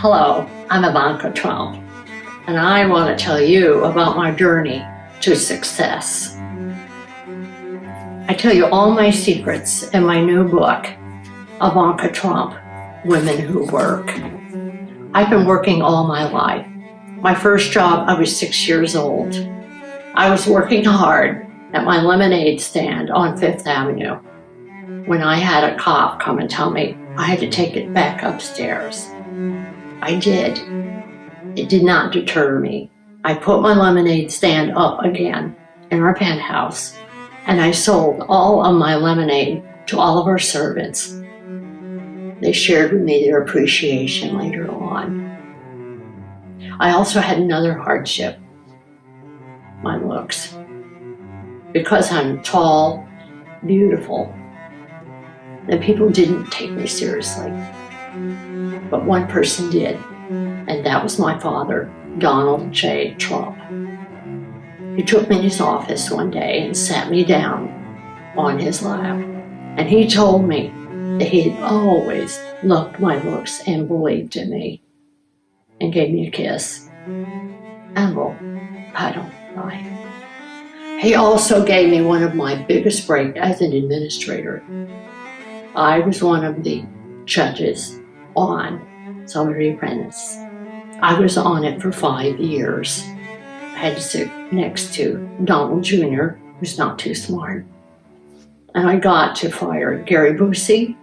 Hello, I'm Ivanka Trump, and I want to tell you about my journey to success. I tell you all my secrets in my new book, Ivanka Trump, Women Who Work. I've been working all my life. My first job, I was 6 years old. I was working hard at my lemonade stand on Fifth Avenue when I had a cop come and tell me I had to take it back upstairs. I did. It did not deter me. I put my lemonade stand up again in our penthouse, and I sold all of my lemonade to all of our servants. They shared with me their appreciation later on. I also had another hardship, my looks. Because I'm tall, beautiful, and people didn't take me seriously. But one person did, and that was my father, Donald J. Trump. He took me in his office one day and sat me down on his lap, and he told me that he had always loved my looks and believed in me, and gave me a kiss. And well, I don't lie. He also gave me one of my biggest breaks as an administrator. I was one of the judges on Celebrity Apprentice. I was on it for 5 years. I had to sit next to Donald Jr., who's not too smart. And I got to fire Gary Busey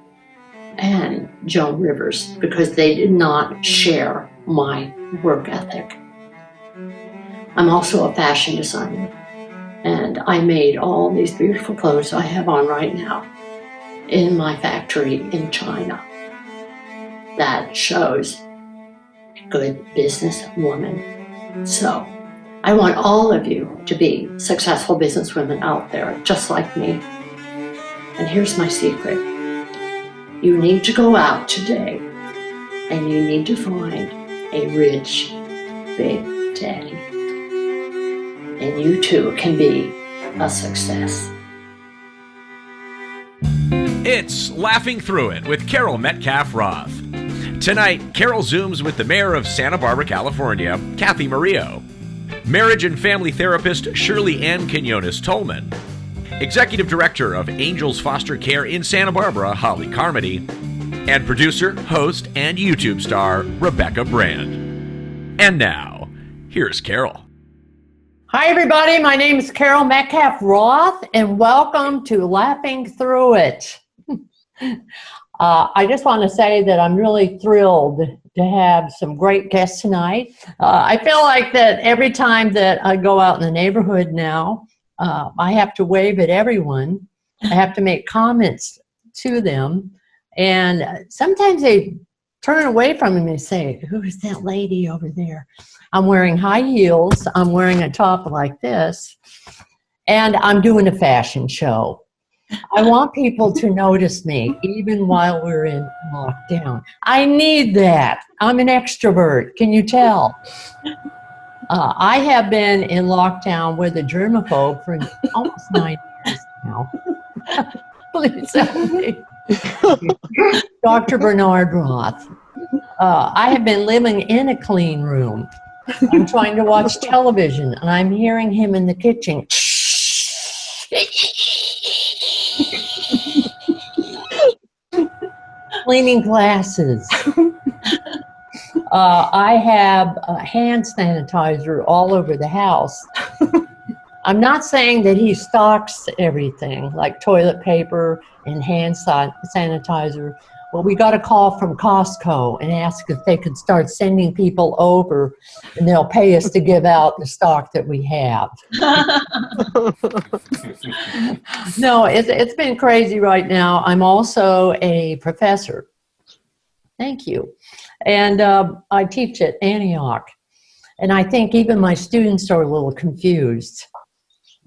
and Joan Rivers because they did not share my work ethic. I'm also a fashion designer, and I made all these beautiful clothes I have on right now in my factory in China. That shows a good businesswoman. So I want all of you to be successful businesswomen out there, just like me. And here's my secret. You need to go out today, and you need to find a rich, big daddy. And you too can be a success. It's Laughing Through It with Carol Metcalf-Roth. Tonight, Carol Zooms with the mayor of Santa Barbara, California, Cathy Murillo, marriage and family therapist Shirley Ann Quinones-Tolman, executive director of Angels Foster Care in Santa Barbara, Holly Carmody, and producer, host, and YouTube star Rebecca Brand. And now, here's Carol. Hi, everybody. My name is Carol Metcalf-Roth, and welcome to Laughing Through It. I just want to say that I'm really thrilled to have some great guests tonight. I feel like that every time that I go out in the neighborhood now, I have to wave at everyone. I have to make comments to them. And sometimes they turn away from me and say, "Who is that lady over there?" I'm wearing high heels. I'm wearing a top like this. And I'm doing a fashion show. I want people to notice me even while we're in lockdown. I need that. I'm an extrovert. Can you tell? I have been in lockdown with a germaphobe for almost 9 years now. Please help me. Dr. Bernard Roth. I have been living in a clean room. I'm trying to watch television, and I'm hearing him in the kitchen. Cleaning glasses. I have hand sanitizer all over the house. I'm not saying that he stocks everything, like toilet paper and hand sanitizer. Well, we got a call from Costco and asked if they could start sending people over, and they'll pay us to give out the stock that we have. No, it's been crazy right now. I'm also a professor. Thank you. And I teach at Antioch. And I think even my students are a little confused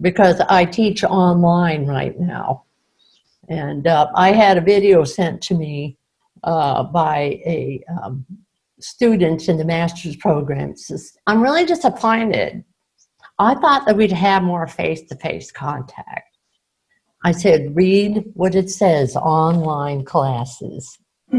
because I teach online right now. And I had a video sent to me by a student in the master's program. It says, "I'm really disappointed. I thought that we'd have more face-to-face contact." I said, "Read what it says, online classes." So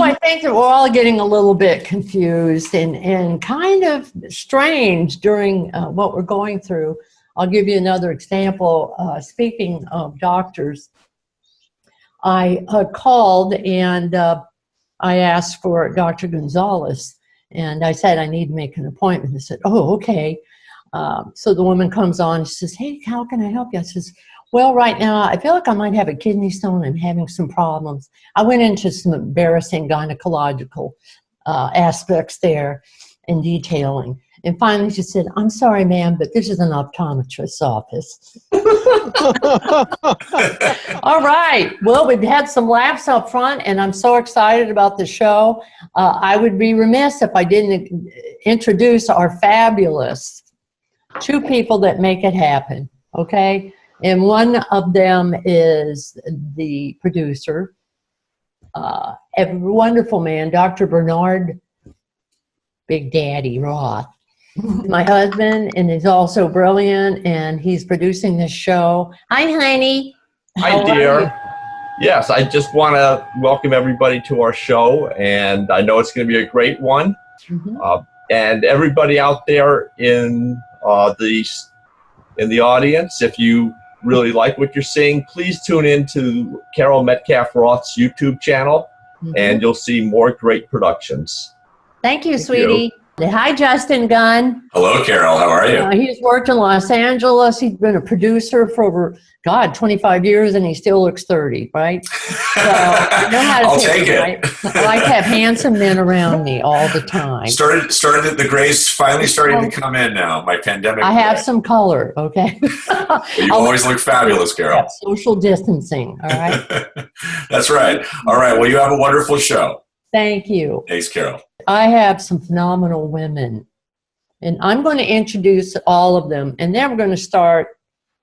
I think that we're all getting a little bit confused and kind of strange during what we're going through. I'll give you another example. Speaking of doctors, I called and I asked for Dr. Gonzalez, and I said I need to make an appointment. They said, "Oh, okay." So the woman comes on. She says, "Hey, how can I help you?" I says, "Well, right now I feel like I might have a kidney stone. I'm having some problems." I went into some embarrassing gynecological aspects there in detailing. And finally she said, "I'm sorry, ma'am, but this is an optometrist's office." All right. Well, we've had some laughs up front, and I'm so excited about the show. I would be remiss if I didn't introduce our fabulous two people that make it happen, okay? And one of them is the producer, a wonderful man, Dr. Bernard Big Daddy Roth. My husband, and he's also brilliant, and he's producing this show. Hi, honey. Hi, dear. Yes, I just want to welcome everybody to our show, and I know it's going to be a great one. Mm-hmm. And everybody out there in the audience, if you really like what you're seeing, please tune in to Carol Metcalf-Roth's YouTube channel, and you'll see more great productions. Thank you, sweetie. Hi, Justin Gunn. Hello, Carol. How are you? He's worked in Los Angeles. He's been a producer for over, 25 years, and he still looks 30, right? So I know how to I'll take it. Right? I like to have handsome men around me all the time. Started the grays finally starting to come in now. My pandemic. I have some color, okay? You always look fabulous, Carol. Social distancing, all right? That's right. All right. Well, you have a wonderful show. Thank you. Thanks, Carol. I have some phenomenal women, and I'm going to introduce all of them, and then we're going to start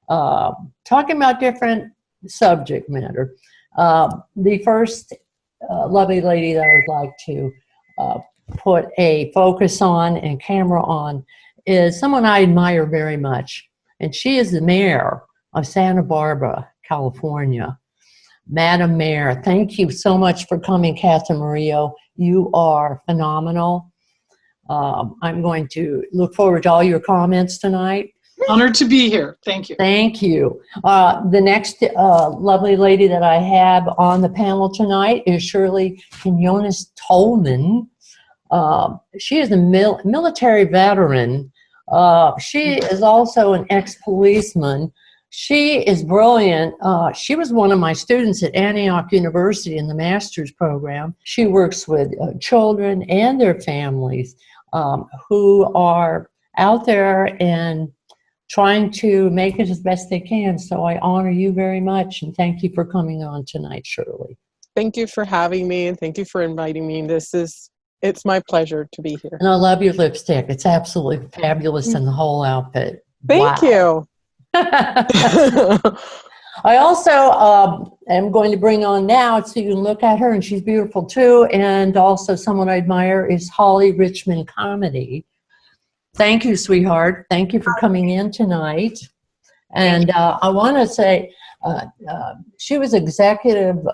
talking about different subject matter. The first lovely lady that I would like to put a focus on and camera on is someone I admire very much, and she is the mayor of Santa Barbara, California. Madam Mayor, thank you so much for coming, Cathy Murillo. You are phenomenal. I'm going to look forward to all your comments tonight. Honored to be here. Thank you. Thank you. The next lovely lady that I have on the panel tonight is Shirley Quinones-Tolman. She is a military veteran. She is also an ex-policeman. She is brilliant. She was one of my students at Antioch University in the master's program. She works with children and their families who are out there and trying to make it as best they can. So I honor you very much, and thank you for coming on tonight, Shirley. Thank you for having me, and thank you for inviting me. It's my pleasure to be here. And I love your lipstick. It's absolutely fabulous in the whole outfit. Thank you. I also am going to bring on now, so you can look at her, and she's beautiful too. And also someone I admire is Holly Richmond Comedy. Thank you, sweetheart. Thank you for coming in tonight. And I want to say she is executive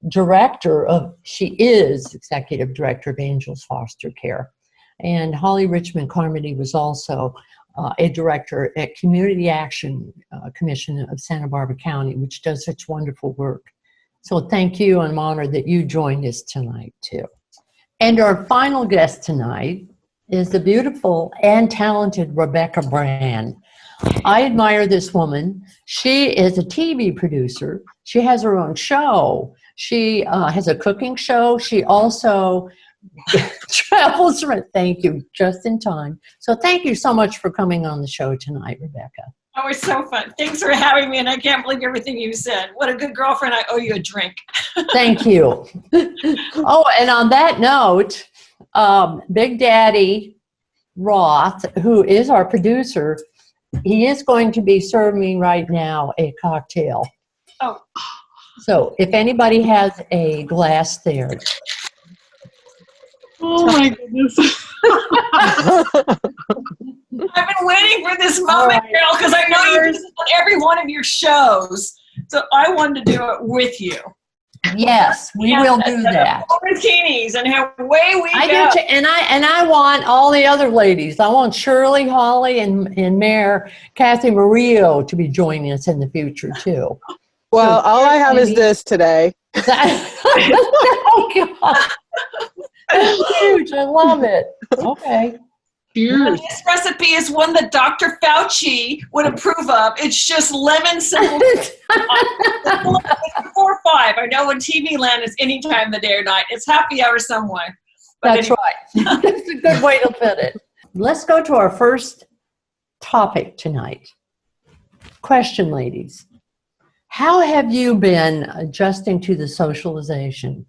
director of Angels Foster Care. And Holly Richmond Carmody was also a director at Community Action Commission of Santa Barbara County, which does such wonderful work. So thank you. I'm honored that you joined us tonight too. And our final guest tonight is the beautiful and talented Rebecca Brand. I admire this woman. She is a TV producer. She has her own show. She has a cooking show. She also travels around. Thank you, just in time. So thank you so much for coming on the show tonight, Rebecca. Oh, it's so fun. Thanks for having me, and I can't believe everything you said. What a good girlfriend. I owe you a drink. Thank you. Oh, and on that note, Big Daddy Roth, who is our producer, he is going to be serving me right now a cocktail. Oh. So if anybody has a glass there. Oh my goodness. I've been waiting for this moment, Carol, because I know you do this on every one of your shows. So I wanted to do it with you. Yes, we will do that. Martinis, and away we I go. do too, and I want all the other ladies. I want Shirley, Holly, and Mayor Cathy Murillo to be joining us in the future too. Well, all I have is this today. Oh God, that's huge! I love it. Okay. Cheers. This recipe is one that Dr. Fauci would approve of. It's just lemon simple. It's before 5. I know when TV land is any time of the day or night. It's happy hour somewhere. But That's right. That's a good way to put it. Let's go to our first topic tonight. Question, ladies. How have you been adjusting to the socialization?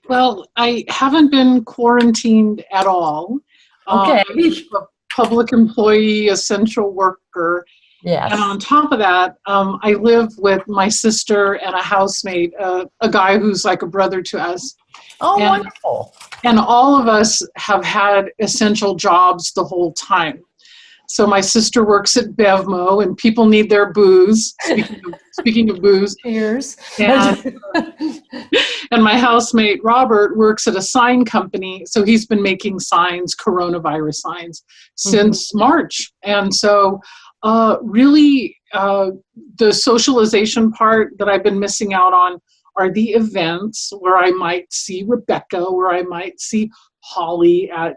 Well, I haven't been quarantined at all. Okay. I'm a public employee, essential worker. Yes. And on top of that, I live with my sister and a housemate, a guy who's like a brother to us. Oh, And- wonderful. And all of us have had essential jobs the whole time. So my sister works at Bevmo, and people need their booze. Speaking of booze. Cheers. And, and my housemate, Robert, works at a sign company. So he's been making signs, coronavirus signs, since March. And so really the socialization part that I've been missing out on are the events where I might see Rebecca, where I might see Holly at,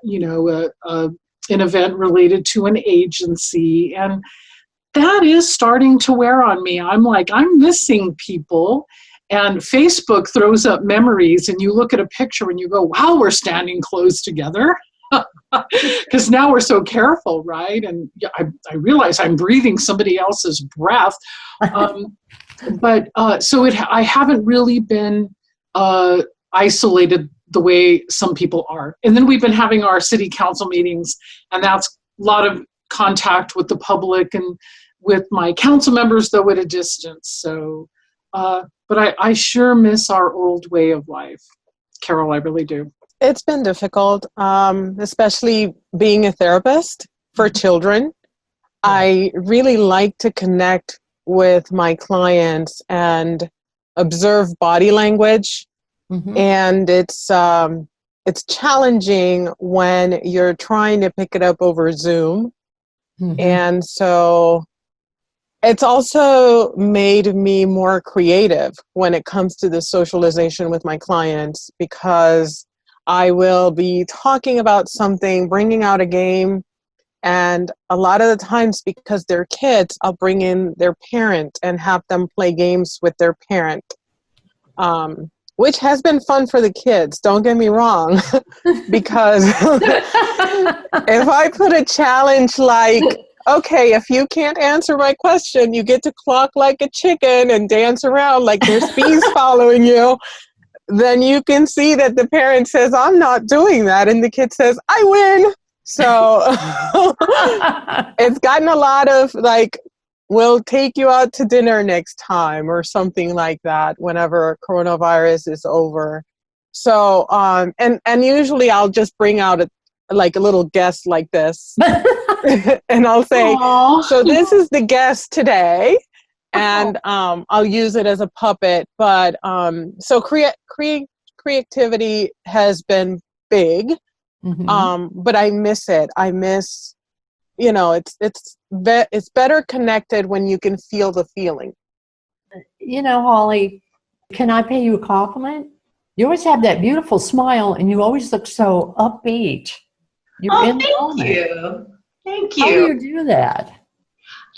an event related to an agency. And that is starting to wear on me. I'm missing people. And Facebook throws up memories, and you look at a picture and you go, wow, we're standing close together. Because now we're so careful, right? And I realize I'm breathing somebody else's breath. I haven't really been isolated the way some people are. And then we've been having our city council meetings, and that's a lot of contact with the public and with my council members, though at a distance. So, but I sure miss our old way of life. Carol, I really do. It's been difficult, especially being a therapist for children. I really like to connect with my clients and observe body language. And it's challenging when you're trying to pick it up over Zoom. And so it's also made me more creative when it comes to the socialization with my clients, because I will be talking about something, bringing out a game, and a lot of the times, because they're kids, I'll bring in their parent and have them play games with their parent. Which has been fun for the kids, don't get me wrong, because if I put a challenge like, okay, if you can't answer my question, you get to clock like a chicken and dance around like there's bees following you, then you can see that the parent says, I'm not doing that, and the kid says, I win. So it's gotten a lot of like, we'll take you out to dinner next time or something like that whenever coronavirus is over. So, and usually I'll just bring out a little guest like this and I'll say, Aww. So this is the guest today. And I'll use it as a puppet. But so creativity has been big, but I miss it. I miss, it's better connected when you can feel the feeling. Holly, can I pay you a compliment? You always have that beautiful smile, and you always look so upbeat. Thank you. Thank you. How do you do that?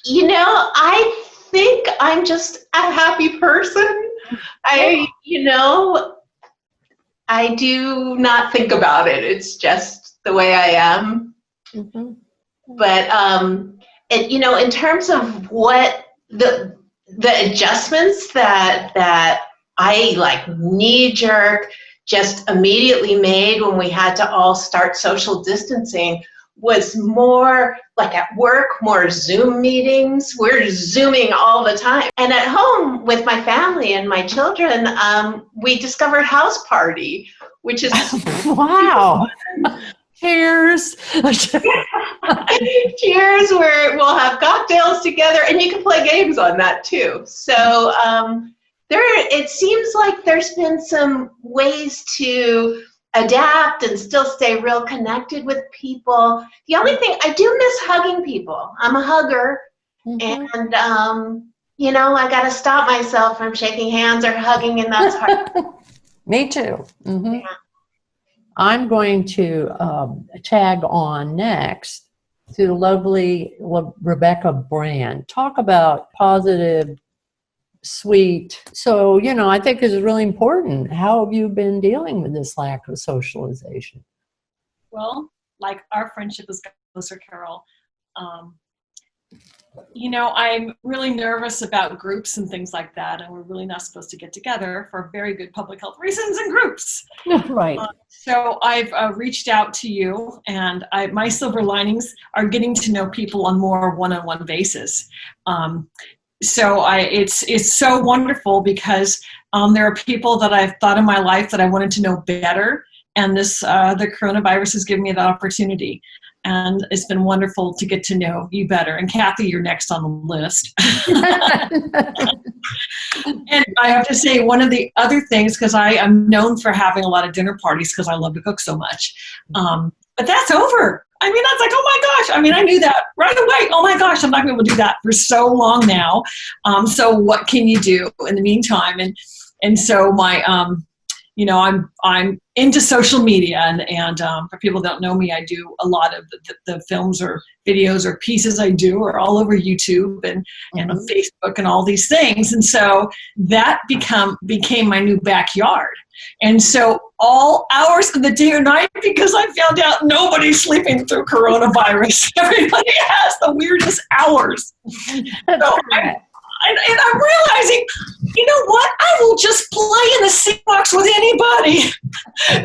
I think I'm just a happy person. I do not think about it. It's just the way I am. But in terms of what the adjustments that I knee jerk just immediately made when we had to all start social distancing was more like at work, more Zoom meetings. We're Zooming all the time. And at home with my family and my children, we discovered House Party, which is wow. Cheers. Cheers, where we'll have cocktails together, and you can play games on that too. So it seems like there's been some ways to adapt and still stay real connected with people. The only thing, I do miss hugging people. I'm a hugger, and I got to stop myself from shaking hands or hugging, and that's hard. Me too. Yeah. I'm going to tag on next to the lovely Rebecca Brand. Talk about positive, sweet. So, I think it's really important. How have you been dealing with this lack of socialization? Well, like our friendship has gotten closer, Carol. I'm really nervous about groups and things like that, and we're really not supposed to get together for very good public health reasons in groups. Right. So I've reached out to you, and my silver linings are getting to know people on more one-on-one basis. It's so wonderful because there are people that I've thought in my life that I wanted to know better, and the coronavirus has given me that opportunity. And it's been wonderful to get to know you better. And Cathy, you're next on the list. And I have to say, one of the other things, because I am known for having a lot of dinner parties because I love to cook so much. But that's over. I mean, that's like, oh my gosh. I mean, I knew that right away. Oh my gosh, I'm not going to be able to do that for so long now. So what can you do in the meantime? And so my, I'm into social media, and for people that don't know me, I do a lot of the films or videos or pieces I do are all over YouTube and on Facebook and all these things. And so that became my new backyard. And so all hours of the day or night, because I found out nobody's sleeping through coronavirus. Everybody has the weirdest hours. And I'm realizing, you know what? I will just play in the sandbox with anybody.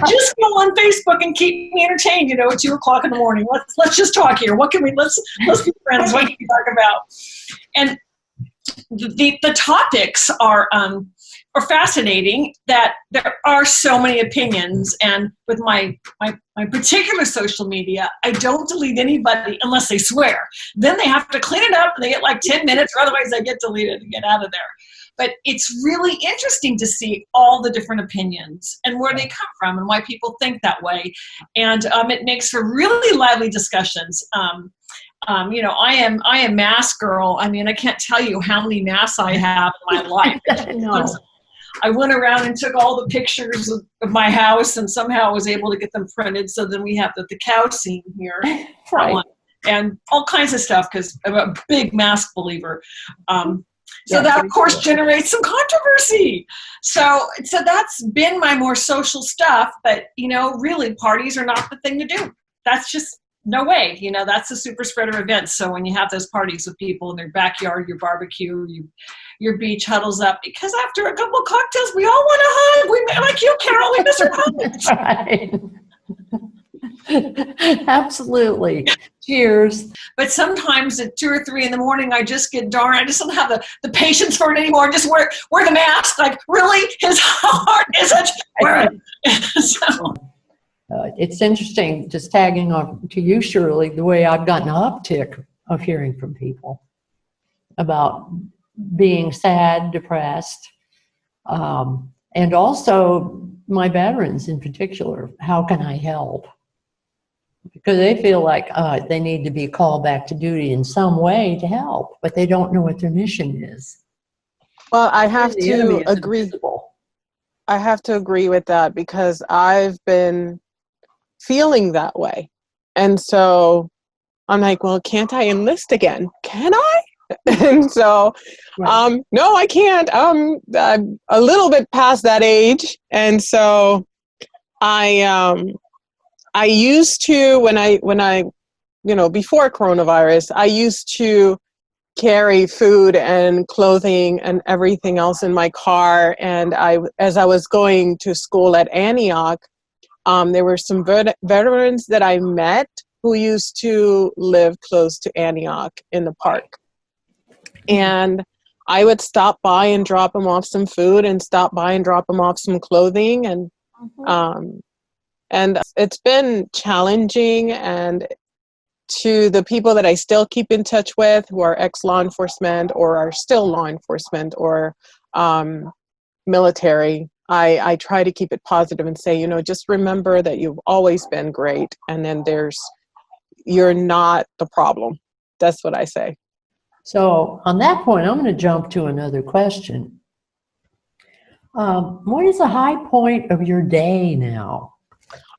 Just go on Facebook and keep me entertained. At 2 o'clock in the morning. Let's just talk here. What can we? Let's be friends. What can we talk about? And the topics are fascinating. That there are so many opinions. And with my particular social media, I don't delete anybody unless they swear. Then they have to clean it up, and they get like 10 minutes, or otherwise they get deleted and get out of there. But it's really interesting to see all the different opinions and where they come from and why people think that way. And it makes for really lively discussions. I am mask girl. I mean, I can't tell you how many masks I have in my life. No. I went around and took all the pictures of my house, and somehow was able to get them printed. So then we have the cow scene here. Right. And all kinds of stuff, because I'm a big mask believer. So that, of course, generates some controversy. So that's been my more social stuff. But, really, parties are not the thing to do. That's just no way. That's a super spreader event. So when you have those parties with people in their backyard, your barbecue, your beach huddles up, because after a couple of cocktails, we all want to hug. Like you, Carol, we miss our hugs. Right. Absolutely. Cheers. But sometimes at 2 or 3 in the morning, I just get darn. I just don't have the patience for it anymore. Just wear the mask. Like, really? How hard is it? Wear it. So. It's interesting, just tagging on to you, Shirley, the way I've gotten an uptick of hearing from people about being sad, depressed, and also my veterans in particular. How can I help? Because they feel like they need to be called back to duty in some way to help, but they don't know what their mission is. Well, I have to agree. Invisible. I have to agree with that, because I've been feeling that way. And so I'm like, well, can't I enlist again? Can I? And so, no, I can't. I'm a little bit past that age. And so I used to, when I, before coronavirus, I used to carry food and clothing and everything else in my car. And as I was going to school at Antioch, there were some veterans that I met who used to live close to Antioch in the park. And I would stop by and drop them off some food, and stop by and drop them off some clothing. And it's been challenging, and to the people that I still keep in touch with who are ex-law enforcement or are still law enforcement or military, I try to keep it positive and say, just remember that you've always been great, and then you're not the problem. That's what I say. So on that point, I'm going to jump to another question. What is the high point of your day now?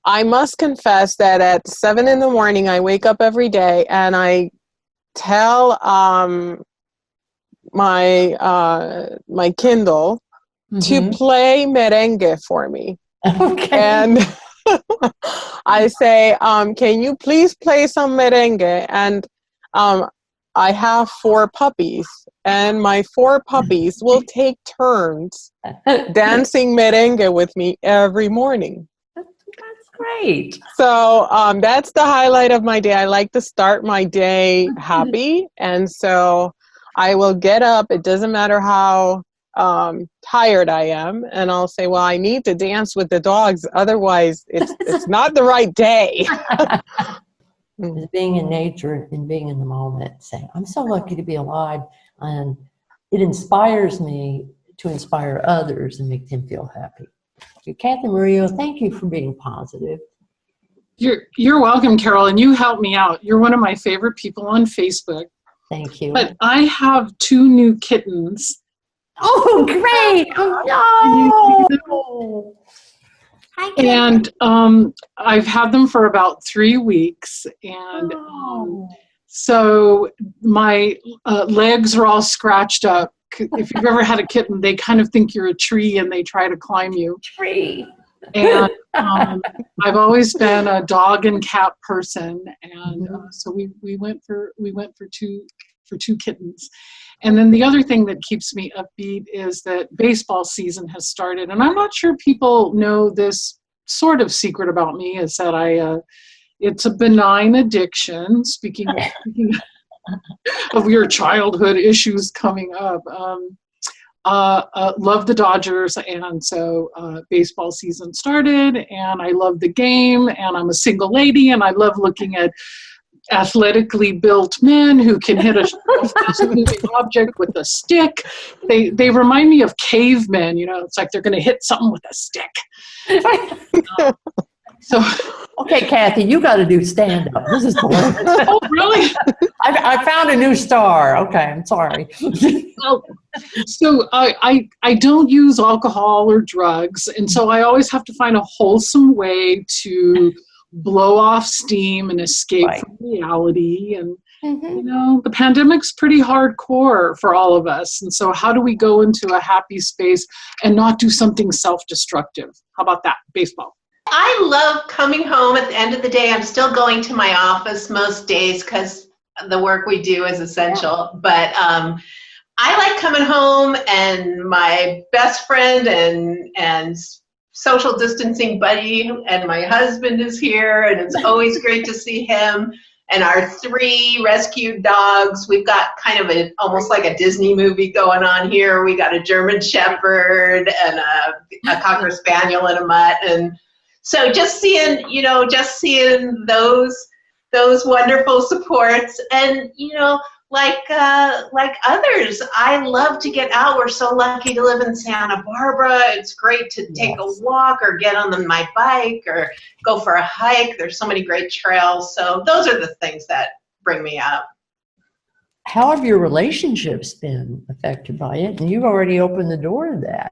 I must confess that at 7 a.m, I wake up every day and I tell my Kindle to play merengue for me. Okay. And I say, can you please play some merengue? And I have 4 puppies, and my 4 puppies will take turns dancing merengue with me every morning. That's great. So that's the highlight of my day. I like to start my day happy, and so I will get up. It doesn't matter how tired I am, and I'll say, well, I need to dance with the dogs, otherwise it's not the right day. Is being in nature and being in the moment, saying, I'm so lucky to be alive, and it inspires me to inspire others and make them feel happy. Cathy Murillo, thank you for being positive. You're welcome, Carol, and you helped me out. You're one of my favorite people on Facebook. Thank you. But I have 2 new kittens. Oh, great! Oh, no! And I've had them for about 3 weeks, and so my legs are all scratched up. If you've ever had a kitten, they kind of think you're a tree and they try to climb you. Tree. And I've always been a dog and cat person, and so we went for 2 kittens. And then the other thing that keeps me upbeat is that baseball season has started. And I'm not sure people know this sort of secret about me, is that it's a benign addiction. Speaking of your childhood issues coming up, love the Dodgers. And so baseball season started, and I love the game, and I'm a single lady, and I love looking at athletically built men who can hit a moving object with a stick. They remind me of cavemen. It's like they're going to hit something with a stick. So okay, Cathy, you got to do stand-up. This is hilarious. Oh, really? I found a new star. Okay, I'm sorry. So I don't use alcohol or drugs, and so I always have to find a wholesome way to blow off steam and escape from reality. And the pandemic's pretty hardcore for all of us, and so how do we go into a happy space and not do something self-destructive? How about that? Baseball. I love coming home at the end of the day. I'm still going to my office most days because the work we do is essential, but I like coming home, and my best friend and social distancing buddy and my husband is here, and it's always great to see him, and our 3 rescued dogs. We've got kind of almost like a Disney movie going on here. We got a German Shepherd and a Cocker Spaniel and a mutt, and so just seeing those wonderful supports, and like others, I love to get out. We're so lucky to live in Santa Barbara. It's great to take a walk or get on my bike or go for a hike. There's so many great trails. So those are the things that bring me up. How have your relationships been affected by it? And you've already opened the door to that.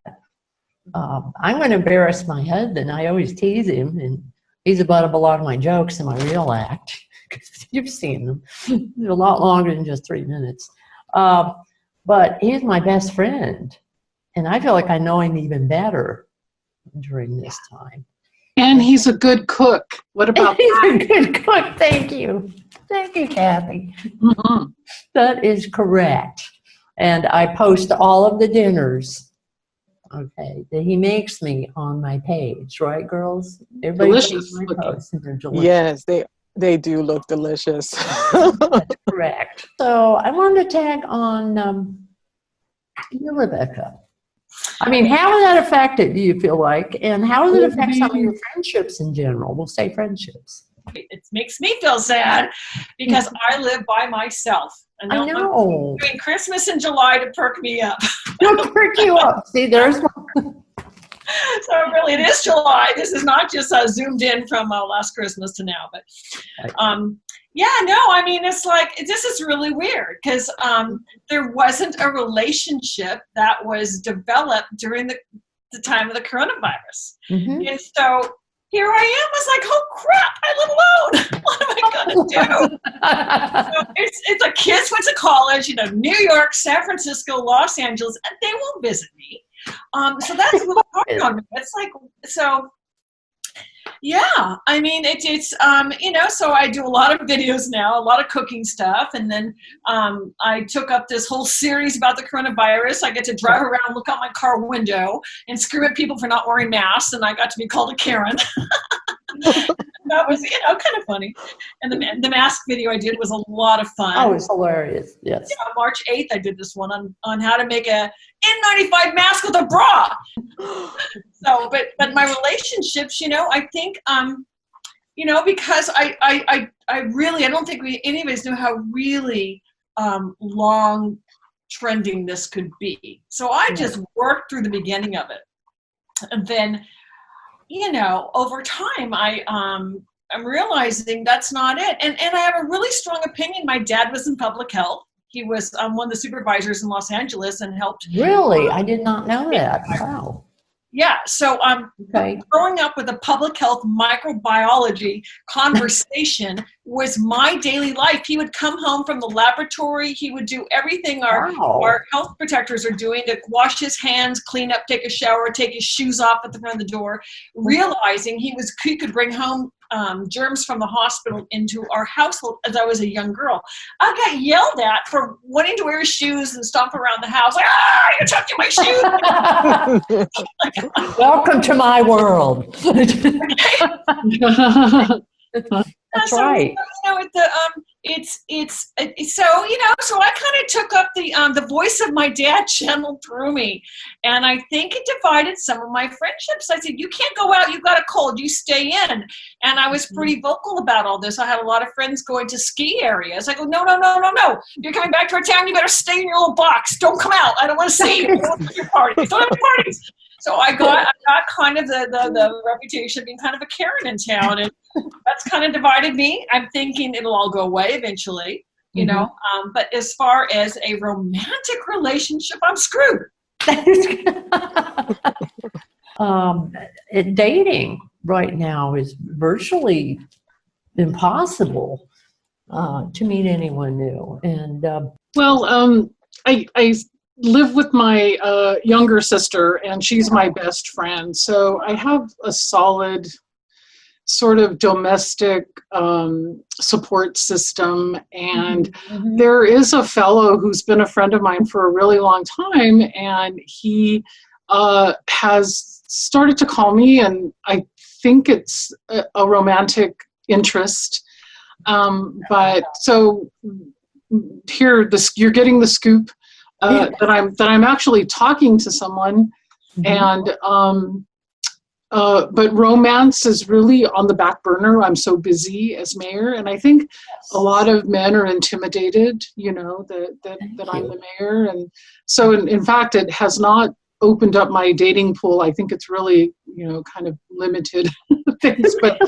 I'm going to embarrass my husband. I always tease him, and he's the butt of a lot of my jokes in my real act. You've seen them. They're a lot longer than just 3 minutes. But he's my best friend, and I feel like I know him even better during this time. And he's a good cook. What about that? He's a good cook. Thank you. Thank you, Cathy. Mm-hmm. That is correct. And I post all of the dinners, okay, that he makes me on my page, right, girls? Everybody Delicious. my posts, and they're delicious. Yes, they do look delicious. That's correct. So I wanted to tag on you, Rebecca. I mean, how has that affected, do you feel like? And how does it affect some of your friendships in general? We'll say friendships. It makes me feel sad because I live by myself. And I know. I'm doing Christmas in July to perk me up. Don't perk you up. See, there's one. So really, it is July. This is not just zoomed in from last Christmas to now. But yeah, no, I mean, it's like, this is really weird because there wasn't a relationship that was developed during the time of the coronavirus. Mm-hmm. And so here I am. I was like, oh crap, I live alone. What am I going to do? So it's like kids went to college, you know, New York, San Francisco, Los Angeles, and they won't visit me. So that's really hard on me. It's like, so yeah, I mean, it's you know, so I do a lot of videos now, a lot of cooking stuff. And then I took up this whole series about the coronavirus. I get to drive around, look out my car window and scream at people for not wearing masks. And I got to be called a Karen. That was, you know, kind of funny. And the mask video I did was a lot of fun. Oh, it's hilarious. Yes. Yeah, March 8th, I did this one on how to make a N95 mask with a bra. So, but my relationships, you know, I think, you know, because I really, I don't think any of us knew how really long trending this could be. So I just worked through the beginning of it. And then, you know, over time, I'm realizing that's not it. And I have a really strong opinion. My dad was in public health. He was one of the supervisors in Los Angeles and helped. Really? I did not know that. Wow. Yeah. So growing up with a public health microbiology conversation was my daily life. He would come home from the laboratory. He would do everything our health protectors are doing to wash his hands, clean up, take a shower, take his shoes off at the front of the door, realizing he could bring home germs from the hospital into our household as I was a young girl. I got yelled at for wanting to wear shoes and stomp around the house. Like, you're touching my shoes. Welcome to my world. That's right. You know, it's so, you know, so I kind of took up the voice of my dad channeled through me, and I think it divided some of my friendships. I said, you can't go out, you've got a cold, you stay in. And I was pretty vocal about all this. I had a lot of friends going to ski areas. I go, no, you're coming back to our town, you better stay in your little box, don't come out, I don't want to see you, don't have your parties, don't have your parties. So I got kind of the reputation of being kind of a Karen in town, and that's kind of divided me. I'm thinking it'll all go away eventually, you know. But as far as a romantic relationship, I'm screwed. Dating right now is virtually impossible to meet anyone new. And I live with my younger sister, and she's my best friend. So I have a solid sort of domestic support system. And there is a fellow who's been a friend of mine for a really long time, and he has started to call me, and I think it's a romantic interest. But so here, you're getting the scoop. That I'm actually talking to someone, and but romance is really on the back burner. I'm so busy as mayor, and I think a lot of men are intimidated, you know, that I'm the mayor, and so in fact it has not opened up my dating pool. I think it's really, you know, kind of limited things, but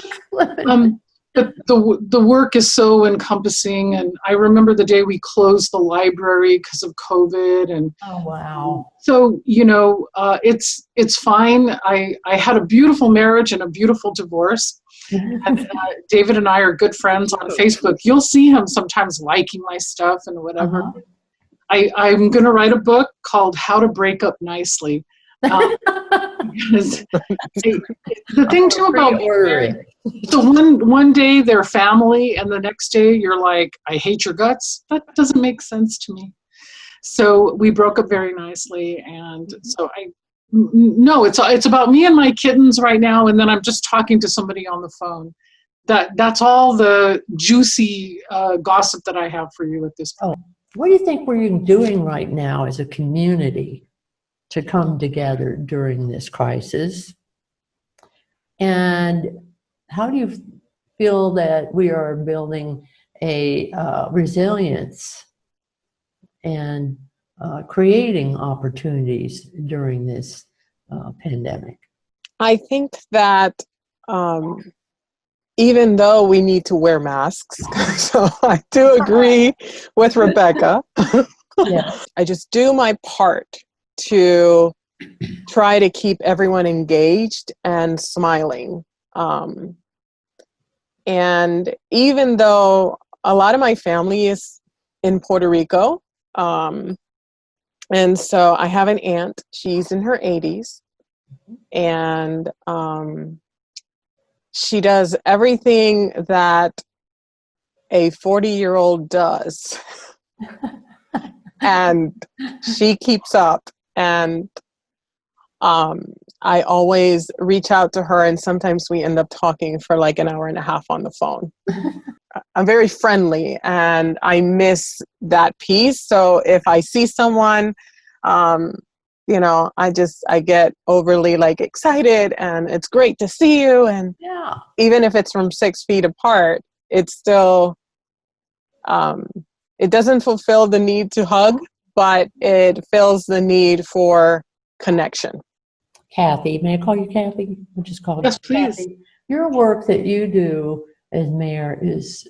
the work is so encompassing. And I remember the day we closed the library because of COVID. And oh, wow. So, you know, it's fine. I had a beautiful marriage and a beautiful divorce. And, David and I are good friends on Facebook. You'll see him sometimes liking my stuff and whatever. I'm going to write a book called How to Break Up Nicely. Because the thing too about so one day they're family, and the next day you're like, I hate your guts. That doesn't make sense to me. So we broke up very nicely, and so it's about me and my kittens right now, and then I'm just talking to somebody on the phone. That's all the juicy gossip that I have for you at this point. What do you think we're doing right now as a community to come together during this crisis? And how do you feel that we are building a resilience and creating opportunities during this pandemic? I think that even though we need to wear masks, so I do agree with Rebecca. Yes. I just do my part to try to keep everyone engaged and smiling. And even though a lot of my family is in Puerto Rico, and so I have an aunt, she's in her 80s, and she does everything that a 40-year-old does. And she keeps up. And I always reach out to her, and sometimes we end up talking for like an hour and a half on the phone. I'm very friendly, and I miss that piece. So if I see someone, you know, I get overly like excited, and it's great to see you. And Yeah. even if it's from 6 feet apart, it's still, it doesn't fulfill the need to hug, but it fills the need for connection. Cathy, may I call you Cathy? I'll just call you Yes, please. Cathy. Your work that you do as mayor is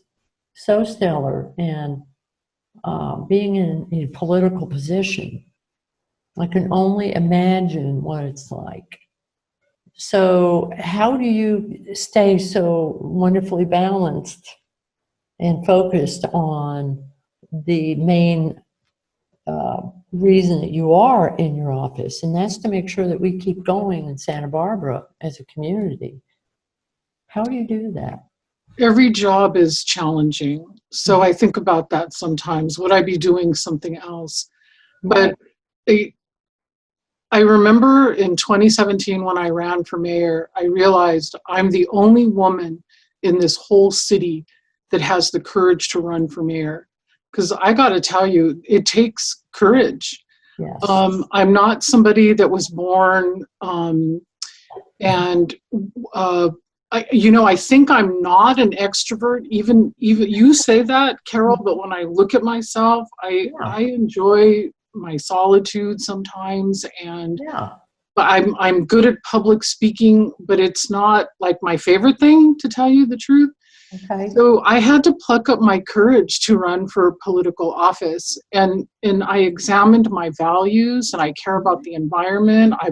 so stellar, and being in a political position, I can only imagine what it's like. So how do you stay so wonderfully balanced and focused on the main reason that you are in your office, and that's to make sure that we keep going in Santa Barbara as a community? How do you do that? Every job is challenging. So I think about that sometimes. Would I be doing something else? But I remember in 2017 when I ran for mayor, I realized I'm the only woman in this whole city that has the courage to run for mayor. Because I got to tell you, it takes courage. Yes. I'm not somebody that was born, I think I'm not an extrovert. Even you say that, Carol, but when I look at myself, I enjoy my solitude sometimes, and but I'm good at public speaking, but it's not like my favorite thing, to tell you the truth. Okay. So I had to pluck up my courage to run for political office, and I examined my values, and I care about the environment. I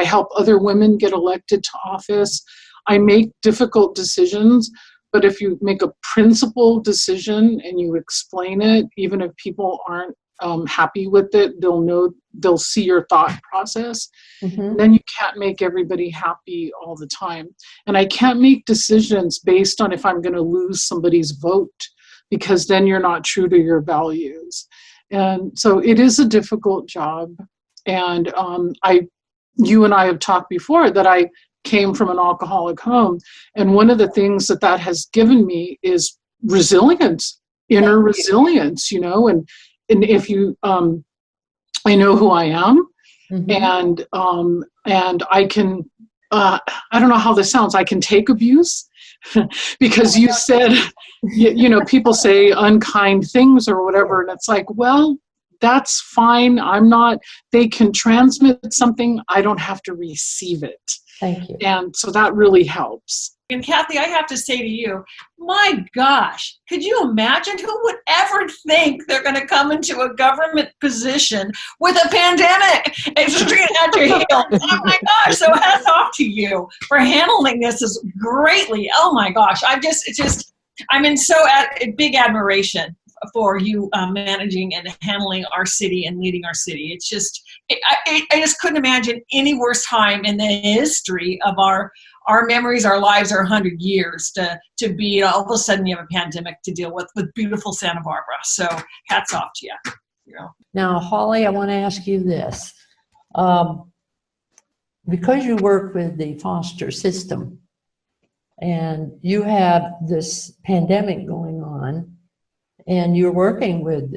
help other women get elected to office. I make difficult decisions, but if you make a principled decision and you explain it, even if people aren't happy with it, they'll see your thought process. Mm-hmm. Then you can't make everybody happy all the time. And I can't make decisions based on if I'm going to lose somebody's vote, because then you're not true to your values. And so it is a difficult job. And you and I have talked before that I came from an alcoholic home. And one of the things that has given me is resilience, inner resilience, and if you, I know who I am, and I can, I don't know how this sounds, I can take abuse, because you said, people say unkind things or whatever, and it's like, well, that's fine. They can transmit something, I don't have to receive it. Thank you. And so that really helps. And Cathy, I have to say to you, my gosh, could you imagine who would ever think they're going to come into a government position with a pandemic and straight at your heels? Oh my gosh, so hats off to you for handling this greatly. Oh my gosh, I'm in big admiration for you managing and handling our city and leading our city. It's just, I just couldn't imagine any worse time in the history of our memories, our lives, our 100 years to be, all of a sudden you have a pandemic to deal with beautiful Santa Barbara. So hats off to you. Now, Holly, I want to ask you this. Because you work with the foster system and you have this pandemic going on, and you're working with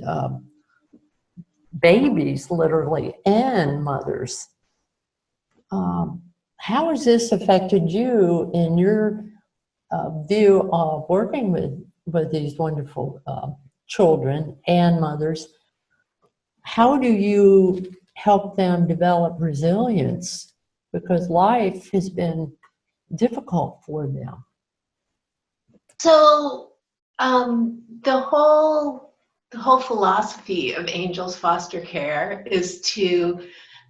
babies, literally, and mothers, how has this affected you in your view of working with these wonderful children and mothers, how do you help them develop resilience? Because life has been difficult for them. So the whole philosophy of Angels Foster Care is to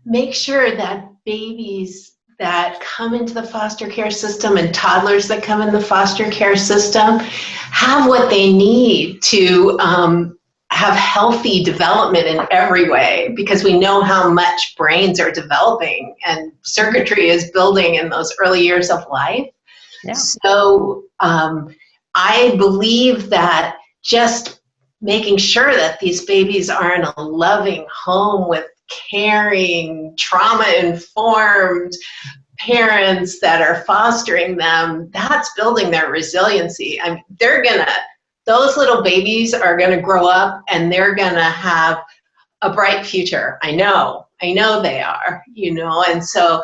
make sure that babies that come into the foster care system and toddlers that come in the foster care system have what they need to have healthy development in every way, because we know how much brains are developing and circuitry is building in those early years of life. Yeah. So I believe that just making sure that these babies are in a loving home with caring, trauma-informed parents that are fostering them, that's building their resiliency. I mean, those little babies are gonna grow up and they're gonna have a bright future. I know they are, and so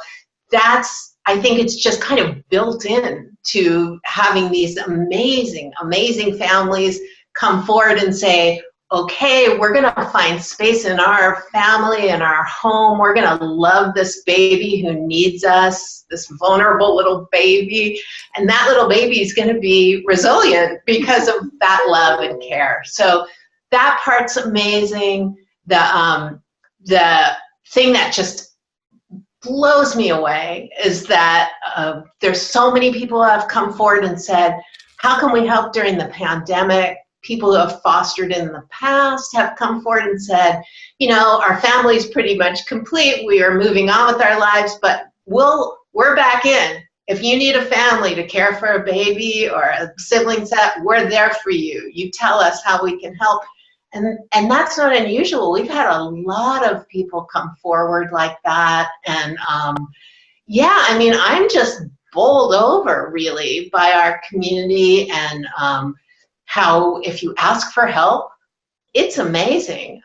I think it's just kind of built in to having these amazing, amazing families come forward and say, okay, we're going to find space in our family and our home. We're going to love this baby who needs us, this vulnerable little baby. And that little baby is going to be resilient because of that love and care. So that part's amazing. The thing that just blows me away is that there's so many people who have come forward and said, how can we help during the pandemic? People who have fostered in the past have come forward and said, our family's pretty much complete. We are moving on with our lives, but we're back in. If you need a family to care for a baby or a sibling set, we're there for you. You tell us how we can help. And that's not unusual. We've had a lot of people come forward like that. And I'm just bowled over really by our community and how if you ask for help, it's amazing.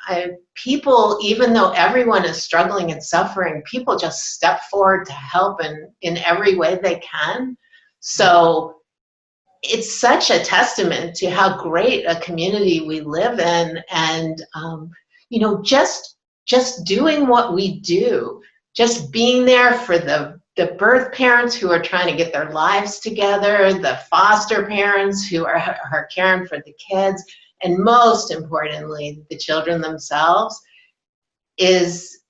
People, even though everyone is struggling and suffering, people just step forward to help in every way they can. So it's such a testament to how great a community we live in, and just doing what we do, just being there for the birth parents who are trying to get their lives together, the foster parents who are caring for the kids, and most importantly, the children themselves, is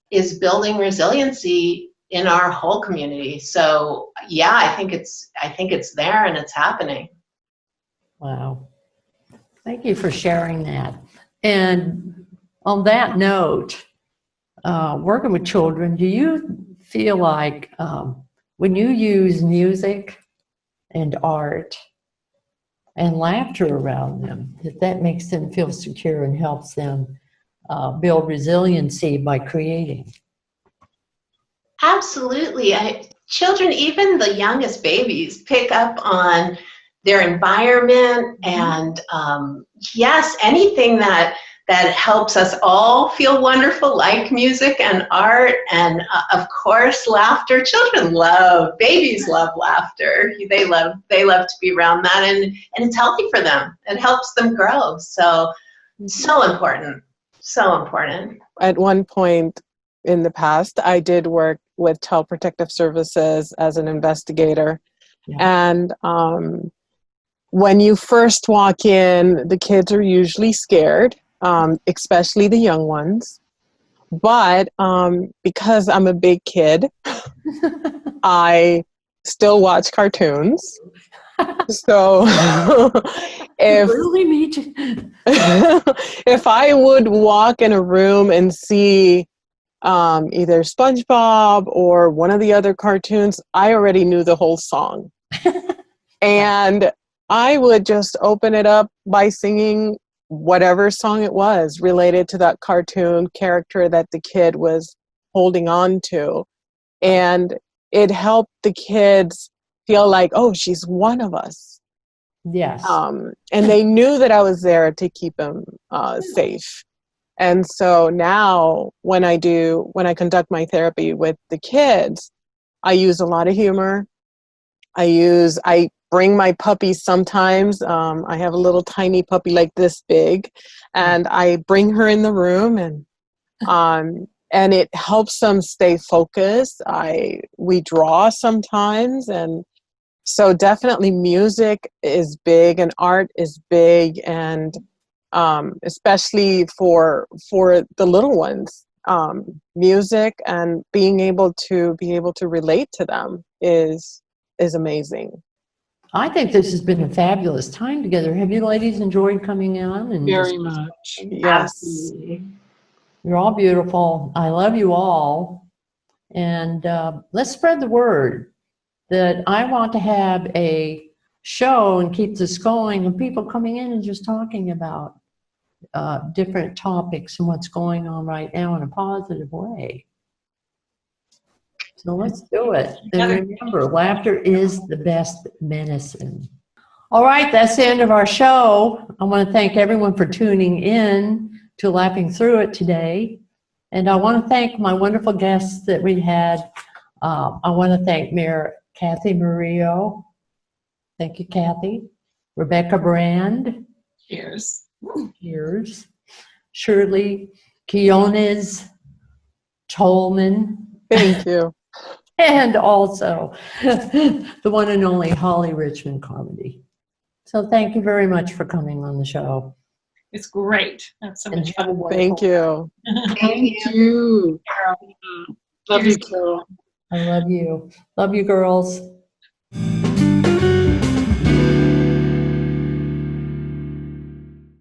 building resiliency in our whole community. So yeah, I think it's there and it's happening. Wow. Thank you for sharing that. And on that note, working with children, do you feel like when you use music and art and laughter around them, that makes them feel secure and helps them build resiliency by creating? Absolutely. Children, even the youngest babies, pick up on their environment, and yes, anything that helps us all feel wonderful, like music and art, and of course laughter. Babies love laughter. They love to be around that, and it's healthy for them. It helps them grow. So important. At one point in the past, I did work with Child Protective Services as an investigator. Yeah. And when you first walk in, the kids are usually scared, especially the young ones. But because I'm a big kid, I still watch cartoons. So Really, me too. if I would walk in a room and see either SpongeBob or one of the other cartoons, I already knew the whole song. And I would just open it up by singing whatever song it was related to that cartoon character that the kid was holding on to. And it helped the kids feel like, oh, she's one of us. Yes. And they knew that I was there to keep them safe. And so now when I conduct my therapy with the kids, I use a lot of humor. I bring my puppies sometimes. I have a little tiny puppy like this big, and I bring her in the room, and it helps them stay focused. We draw sometimes, and so definitely music is big and art is big, and especially for the little ones, music and being able to relate to them is amazing. I think this has been a fabulous time together. Have you ladies enjoyed coming on? And Very much. Yes. Absolutely. You're all beautiful. I love you all. And let's spread the word that I want to have a show and keep this going, and people coming in and just talking about different topics and what's going on right now in a positive way. So let's do it. And remember, laughter is the best medicine. All right, that's the end of our show. I want to thank everyone for tuning in to Laughing Through It today. And I want to thank my wonderful guests that we had. I want to thank Mayor Cathy Murillo. Thank you, Cathy. Rebecca Brand. Cheers. Cheers. Shirley Quiones Tolman. Thank you. And also the one and only Holly Richmond Carmody. So thank you very much for coming on the show. It's great. That's so much fun. Thank you. Thank you. Love you, Carol. I love you. Love you, girls.